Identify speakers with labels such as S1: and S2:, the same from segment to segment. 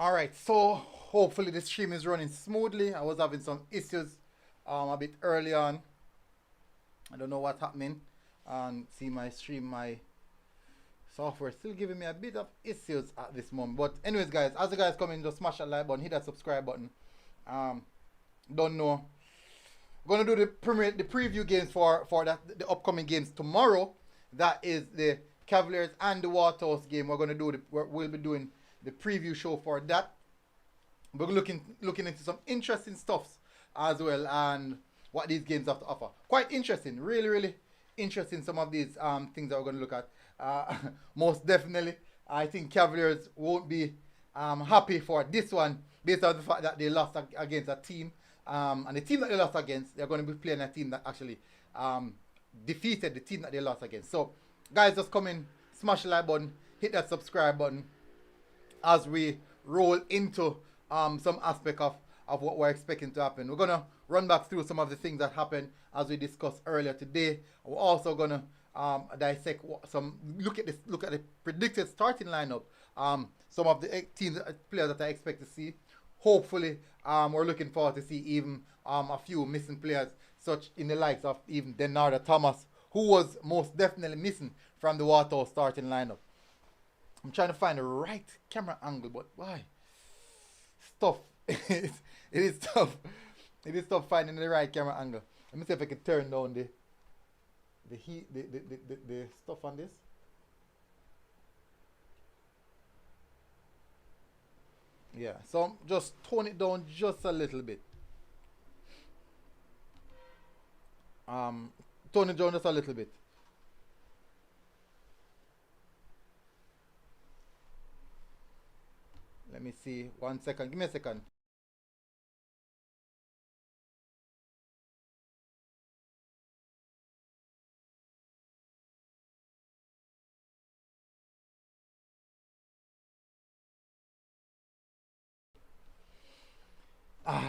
S1: Alright, so hopefully the stream is running smoothly. I was having some issues a bit early on. I don't know what's happening. And see my stream, my software still giving me a bit of issues at this moment. But anyways guys, as you guys come in, just smash that like button, hit that subscribe button. Don't know. Gonna do the preview games for the upcoming games tomorrow. That is the Cavaliers and the Waterhouse game. We'll be doing the preview show for that. We're looking into some interesting stuffs as well and what these games have to offer. Quite interesting, really interesting. Some of these things that we're going to look at. Most definitely, I think Cavaliers won't be happy for this one based on the fact that they lost against a team. And the team that they lost against, they're going to be playing a team that actually defeated the team that they lost against. So, guys, just come in, smash the like button, hit that subscribe button as we roll into some aspect of what we're expecting to happen. We're going to run back through some of the things that happened as we discussed earlier today. We're also going to dissect look at the predicted starting lineup. Some of the teams, players that I expect to see. Hopefully, we're looking forward to see even a few missing players, such in the likes of even Denarda Thomas, who was most definitely missing from the Waterhouse starting lineup. I'm trying to find the right camera angle, but why? Tough. it is tough. It is tough finding the right camera angle. Let me see if I can turn down the heat, the stuff on this. Yeah, so just tone it down just a little bit. Tone it down just a little bit. Let me see. 1 second. Give me a second.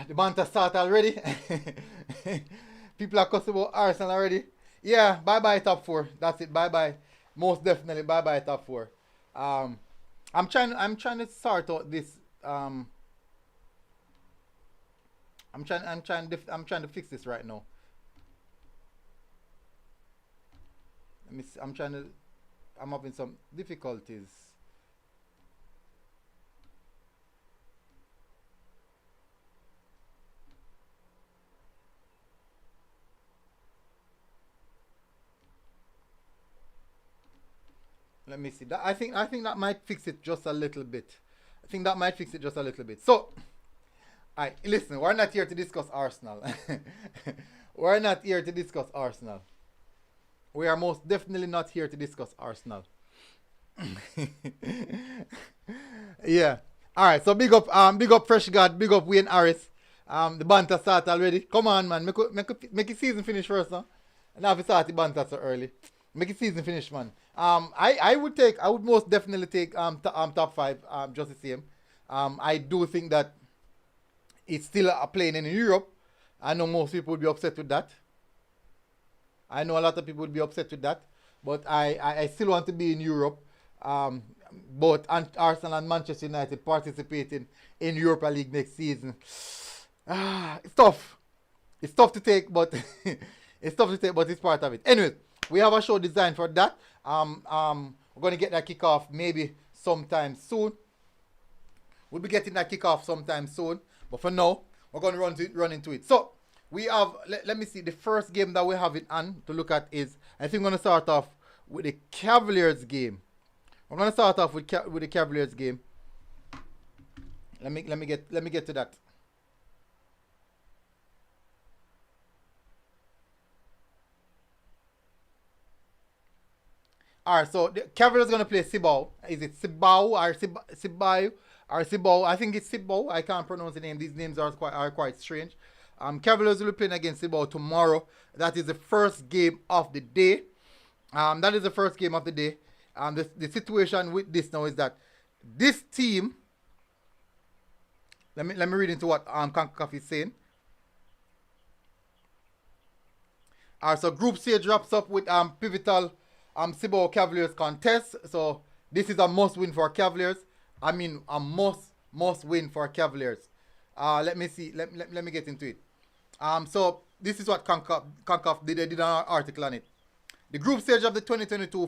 S1: The banter start already. People are cussing about Arsenal already. Yeah, bye-bye top four. That's it. Bye-bye. Most definitely bye-bye top four. I'm trying to sort out this. I'm trying to fix this right now. Let me see. I'm having some difficulties. Let me see. I think that might fix it just a little bit. So, alright, listen, we're not here to discuss Arsenal. We're not here to discuss Arsenal. We are most definitely not here to discuss Arsenal. Yeah. Alright, so big up Fresh God, big up Wayne Harris. The banter start already. Come on, man. Make it season finish first, no? And have to start the banter so early. Make it season finish, man. I would most definitely take top 5 just the same. I do think that it's still playing in Europe. I know most people would be upset with that. I know a lot of people would be upset with that. But I still want to be in Europe. Both Arsenal and Manchester United participating in Europa League next season. It's tough. It's tough to take, but it's part of it. Anyway, we have a show designed for that. We're going to get that kickoff maybe sometime soon. We'll be getting that kickoff sometime soon. But for now, we're going to run into it. So, we have, let me see, the first game that we have it on to look at is, I think we're going to start off with the Cavaliers game. We're going to start off with the Cavaliers game. Let me get to that. Alright, so the Cavaliers going to play Cibao. Is it Cibao or Cibao or Cibao? I think it's Cibao. I can't pronounce the name. These names are quite strange. Cavaliers will be playing against Cibao tomorrow. That is the first game of the day. The situation with this now is that this team. Let me read into what Concacaf is saying. Alright, so Group C drops up with pivotal Cibao Cavaliers contest. So this is a must win for Cavaliers. I mean, a must must win for Cavaliers. Let me see. Let me get into it. So this is what Concacaf did. They did an article on it. The group stage of the 2022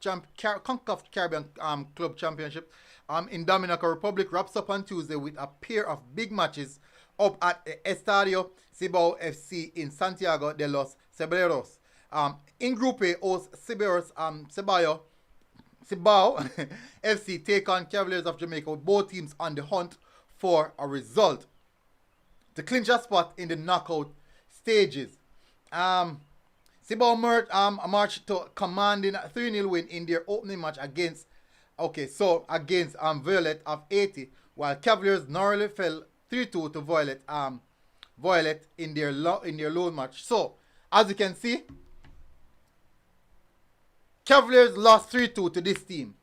S1: Concacaf Caribbean Club Championship in Dominican Republic wraps up on Tuesday with a pair of big matches up at the Estadio Cibao FC in Santiago de los Caballeros. In Group A, hosts Cibao FC take on Cavaliers of Jamaica, with both teams on the hunt for a result to clinch a spot in the knockout stages. Cibao marched to commanding a 3-0 win in their opening match against Violet of 80, while Cavaliers narrowly fell 3-2 to Violet in their lone match. So, as you can see, Cavaliers lost 3-2 to this team.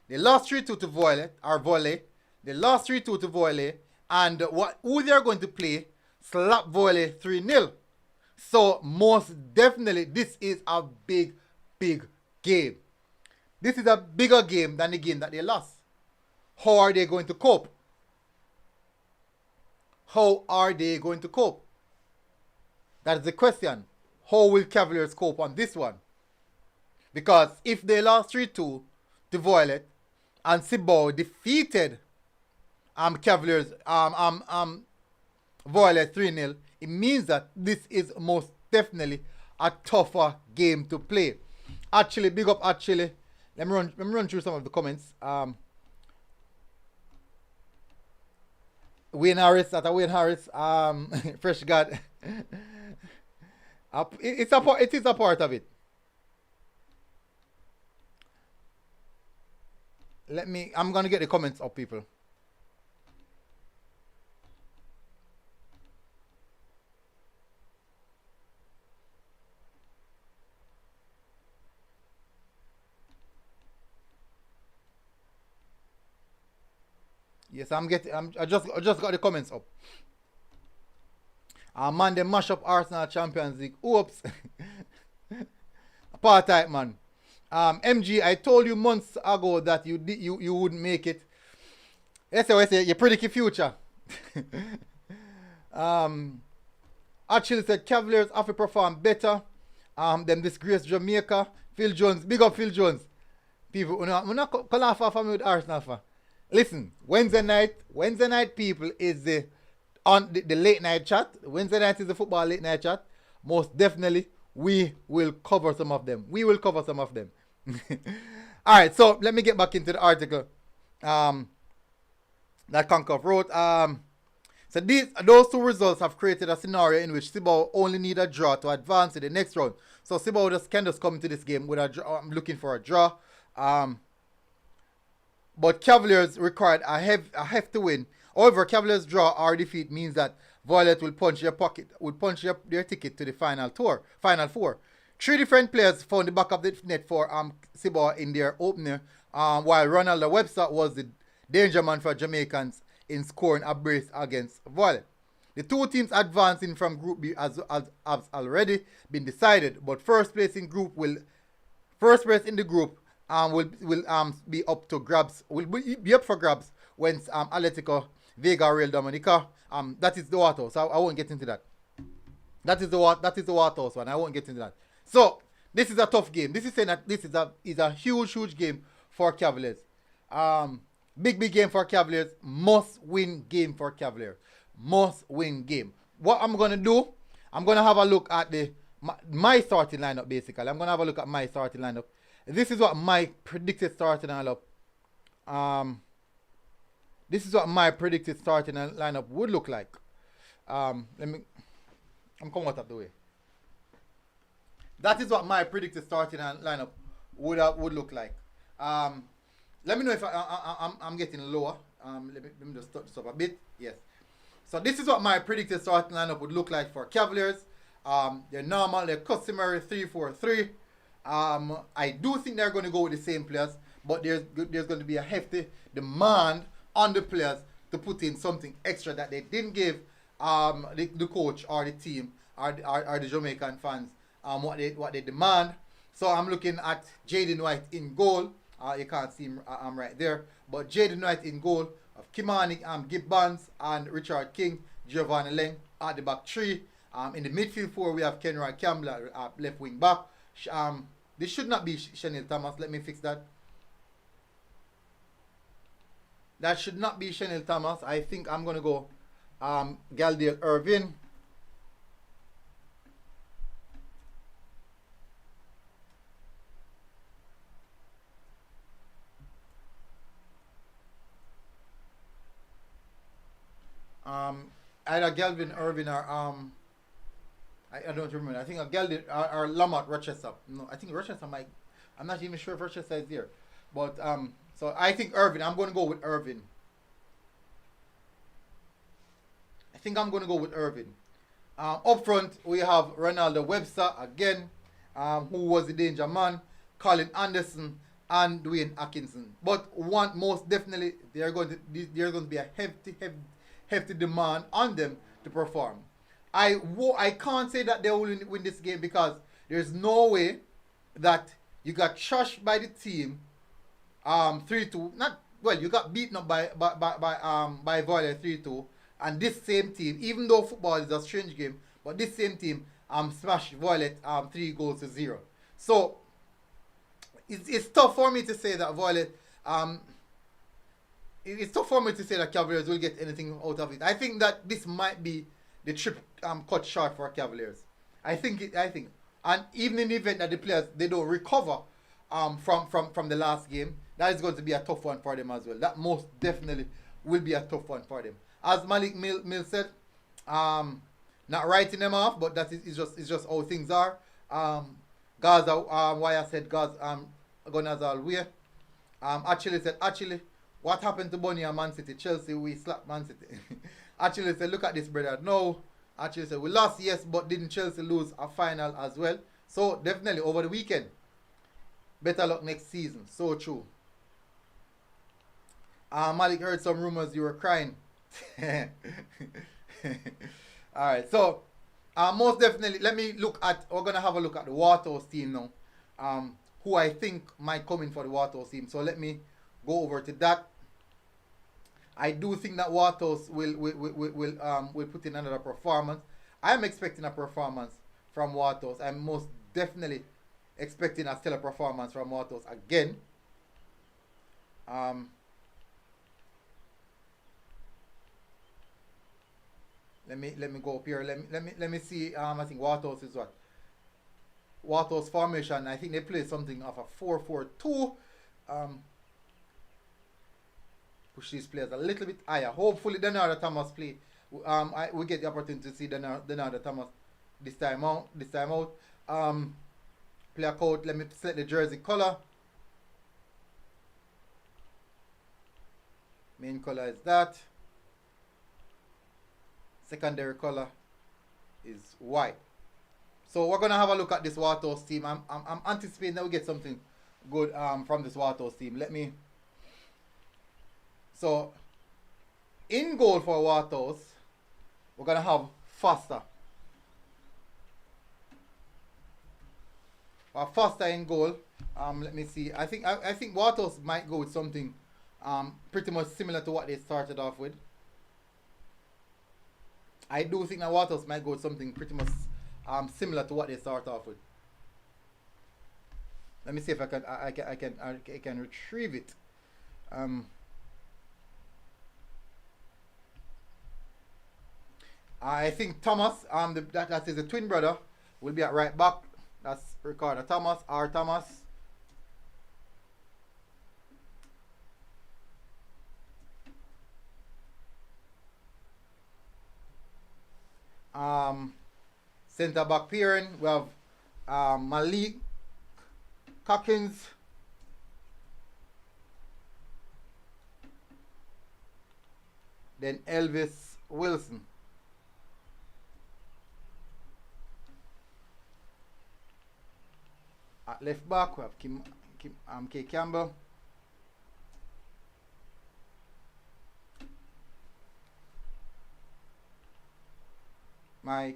S1: They lost 3-2 to Violet. They lost 3-2 to Violet, and who they are going to play slap Violet 3-0. So most definitely this is a big game. This is a bigger game than the game that they lost. How are they going to cope? How are they going to cope? That is the question. How will Cavaliers cope on this one? Because if they lost 3-2 to Violet and Cibao defeated Cavaliers Violet 3-0, it means that this is most definitely a tougher game to play. Actually, big up actually. Let me run through some of the comments. Wayne Harris, Fresh God. It is a part of it. I'm gonna get the comments up, people. Yes, I just got the comments up. Man, they mash up Arsenal Champions League. Oops. Apartheid, man. MG, I told you months ago that you wouldn't make it. That's what I say. You predict your future. Actually said Cavaliers have to perform better than disgraced Jamaica. Phil Jones, big up Phil Jones. People, we're not call off for me with Arsenal for. Listen, Wednesday night, people, is the late night chat. Wednesday night is the football late night chat. Most definitely, we will cover some of them. All right, so let me get back into the article that Concacaf wrote. So those two results have created a scenario in which Cibao only need a draw to advance to the next round. So Cibao can just come into this game with a draw. I'm looking for a draw. But Cavaliers required a hefty win. However, Cavaliers draw or defeat means that Violet will punch their ticket to the final four. 3 different players found the back of the net for Cibao in their opener, while Ronaldo Webster was the danger man for Jamaicans in scoring a brace against Violet. The two teams advancing from Group B has already been decided, but first place in the group will be up for grabs when Atletico Vega Real Dominica. That is the Waterhouse. I won't get into that. That is the Waterhouse one. I won't get into that. So this is a tough game. This is saying that this is a huge game for Cavaliers. Big game for Cavaliers. Must win game for Cavaliers. Must win game. What I'm gonna do? I'm gonna have a look at my starting lineup. Basically, I'm gonna have a look at my starting lineup. This is what my predicted starting lineup. This is what my predicted starting lineup would look like. I'm coming out of the way. That is what my predicted starting lineup would look like. Let me know if I'm getting lower. Let me just touch this up a bit. Yes. So this is what my predicted starting lineup would look like for Cavaliers. They're normal, they're customary 3-4-3. I do think they're going to go with the same players, but there's going to be a hefty demand on the players to put in something extra that they didn't give the coach or the team or the Jamaican fans what they demand. So I'm looking at Jaden White in goal. You can't see him right there, but Jaden White in goal. have Kimani, Gibbons, and Richard King, Giovanni Leng at the back three. In the midfield four, we have Kenroy Campbell at left wing back. This should not be Chanel Thomas. Let me fix that. That should not be Chanel Thomas. I think I'm going to go Galdale Irvin. Either Galvin Irvin or I don't remember. I think a Galvin or Lamont Rochester. No, I think Rochester might. I'm not even sure if Rochester is there, but so I think Irvin. I'm going to go with Irvin. I think I'm going to go with Irvin. Up front we have Ronaldo Webster again, who was the danger man, Colin Anderson and Dwayne Atkinson. But one most definitely they're going to be a hefty demand on them to perform. I can't say that they will win this game because there's no way that you got trashed by the team 3-2. Not well, you got beaten up by Violet 3-2, and this same team, even though football is a strange game, but this same team smashed Violet 3-0. So it's tough for me to say that Violet it's tough for me to say that Cavaliers will get anything out of it. I think that this might be the trip cut short for Cavaliers. I think, and even in the event that the players they don't recover from the last game, that is going to be a tough one for them as well. That most definitely will be a tough one for them. As Malik Mill said, not writing them off, but that is just how things are. Gaza, why I said Gaza, Gonazal way. Actually, what happened to Bunny and Man City? Chelsea, we slapped Man City. Actually said, look at this, brother. No, actually said, we lost, yes, but didn't Chelsea lose a final as well? So, definitely, over the weekend. Better luck next season. So true. Malik heard some rumors you were crying. Alright, so, most definitely, let me look at, we're going to have a look at the Waterhouse team now. Who I think might come in for the Waterhouse team. So, let me go over to that. I do think that Waterhouse will put in another performance. I am expecting a performance from Waterhouse. I'm most definitely expecting a stellar performance from Waterhouse again. Let me go up here. Let me see. I think Waterhouse is what? Waterhouse formation. I think they play something of a 4-4-2. Push these players a little bit higher. Hopefully, Denardo Thomas play. We get the opportunity to see Denardo Thomas this time out. Player code. Let me select the jersey color. Main color is that. Secondary color is white. So we're gonna have a look at this Waterhouse team. I'm anticipating that we get something good from this Waterhouse team. Let me. So, in goal for Waterhouse, we're gonna have Foster. Foster in goal. Let me see. I think Waterhouse might go with something pretty much similar to what they started off with. I do think that Waterhouse might go with something pretty much similar to what they start off with. Let me see if I can retrieve it. I think Thomas, that is the twin brother, will be at right back. That's Ricardo Thomas, R. Thomas. Centre back pairing, we have Malik Cockins. Then Elvis Wilson. At left back, we have K. Campbell. My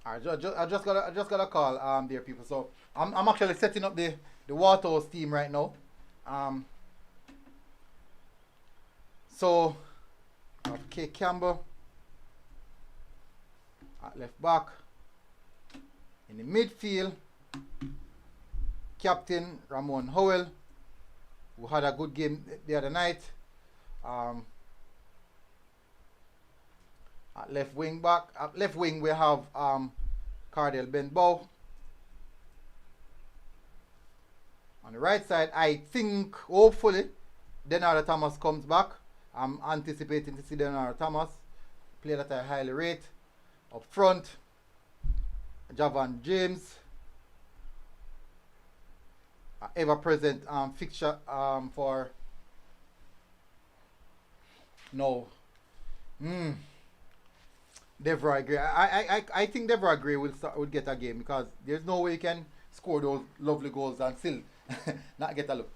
S1: I just got a call dear people. So I'm actually setting up the Waterhouse team right now. Um so okay, Campbell at left back. In the midfield, Captain Ramon Howell, who had a good game the other night. At left wing we have Cardell Benbow. On the right side, I think hopefully Denard Thomas comes back. I'm anticipating to see Denard Thomas, play that I highly rate. Up front, Javan James, ever present fixture for no. Deborah Gray. I think Deborah Gray will get a game because there's no way you can score those lovely goals and still not get a look.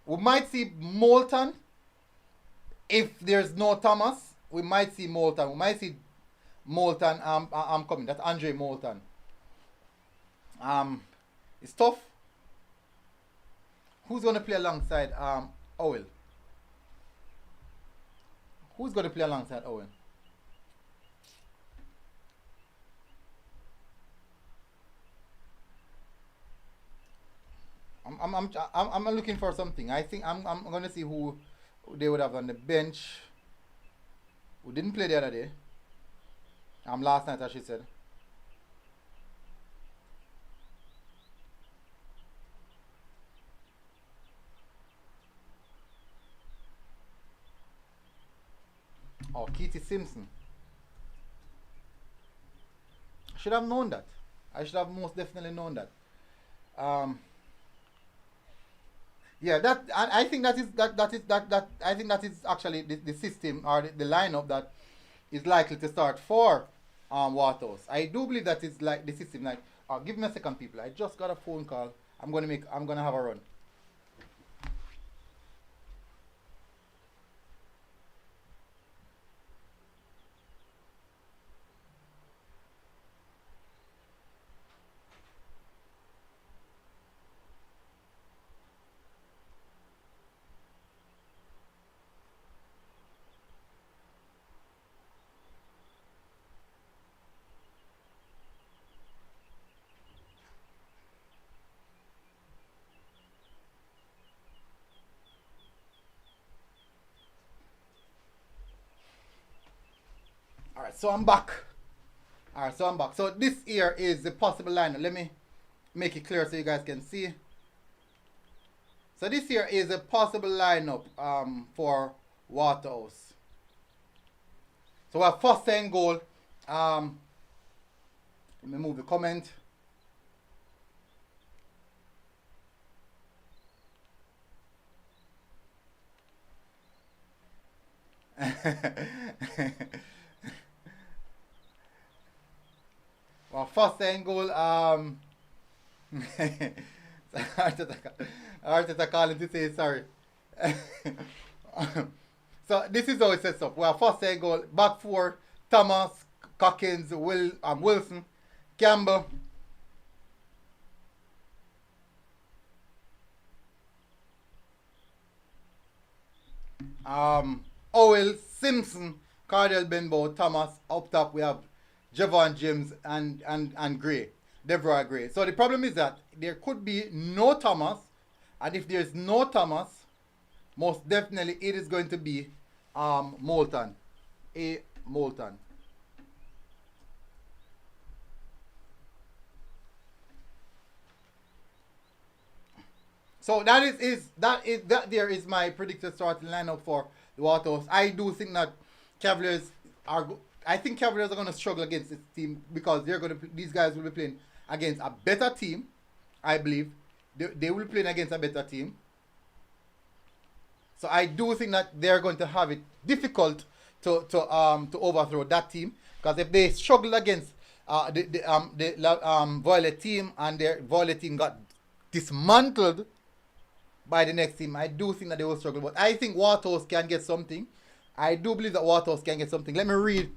S1: We might see Moulton if there's no Thomas. We might see Moulton. We might see Moulton. I'm coming. That's Andre Moulton. It's tough. Who's gonna play alongside Owen? Who's gonna play alongside Owen? I'm looking for something. I think I'm gonna see who they would have on the bench. Who didn't play the other day? Last night, as she said. Oh, Keith Simpson. I should have known that. I should have most definitely known that. Yeah, that and I think that I think that is actually the system or the lineup that is likely to start for Waterhouse. I do believe that it's like the system. Like, give me a second, people. I just got a phone call. I'm gonna have a run. All right, so I'm back. All right, so I'm back. So this here is the possible lineup. Let me make it clear so you guys can see. So this here is a possible lineup for Waterhouse. So we have first and goal. Let me move the comment. Well, first and goal. Arteta calling to say sorry. So this is how it sets up. We have first and goal. Back four: Thomas, Cockins, Wilson, Campbell. Owell, Simpson, Cardell Benbow, Thomas. Up top we have Javon James and Gray, Deborah Gray. So the problem is that there could be no Thomas, and if there's no Thomas, most definitely it is going to be Moulton. Moulton. So that there is my predicted starting lineup for the Waterhouse. I do think that Cavaliers are. I think Cavaliers are going to struggle against this team because these guys will be playing against a better team. I believe they will be playing against a better team. So I do think that they're going to have it difficult to overthrow that team because if they struggle against the Violet team and their Violet team got dismantled by the next team, I do think that they will struggle. But I think Waterhouse can get something. I do believe that Waterhouse can get something. Let me read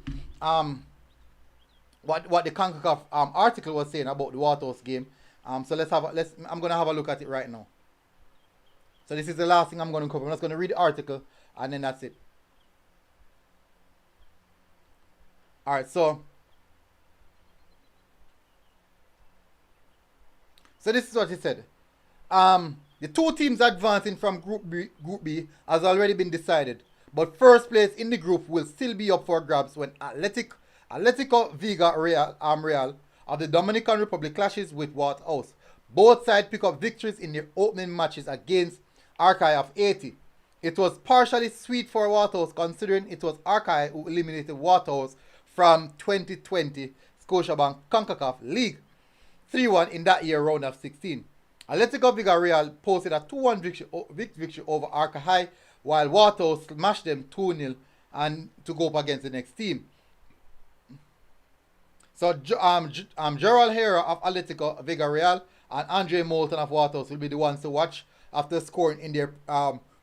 S1: what the Concacaf article was saying about the Waterhouse game. So I'm gonna have a look at it right now. So this is the last thing I'm gonna cover. I'm just gonna read the article and then that's it. All right, so this is what he said. The two teams advancing from Group B has already been decided, but first place in the group will still be up for grabs when Atletico Vega Real of the Dominican Republic clashes with Waterhouse. Both sides pick up victories in their opening matches against Archive of 80. It was partially sweet for Waterhouse considering it was Archive who eliminated Waterhouse from 2020 Scotiabank Concacaf League 3-1 in that year round of 16. Atletico Villarreal posted a 2-1 victory over Arca, while Waterhouse smashed them 2-0 and to go up against the next team. So Gerald Hera of Atletico Villarreal and Andre Moulton of Waterhouse will be the ones to watch after scoring in their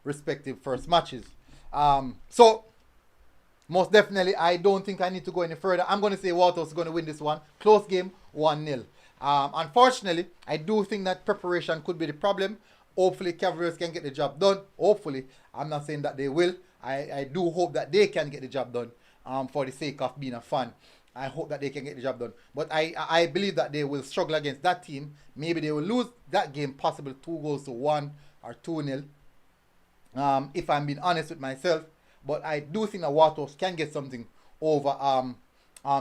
S1: respective first matches. So most definitely, I don't think I need to go any further. I'm going to say Waterhouse is going to win this one. Close game, 1-0. Unfortunately, I do think that preparation could be the problem. Hopefully, Cavaliers can get the job done. Hopefully, I'm not saying that they will. I do hope that they can get the job done for the sake of being a fan. I hope that they can get the job done. But I believe that they will struggle against that team. Maybe they will lose that game, possibly 2-1 or 2-0. If I'm being honest with myself. But I do think that Waterhouse can get something over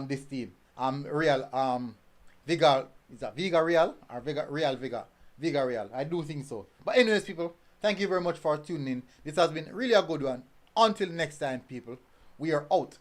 S1: this team. Vega, is that Vega Real or Vega Real. I do think so. But anyways, people, thank you very much for tuning in. This has been really a good one. Until next time, people, we are out.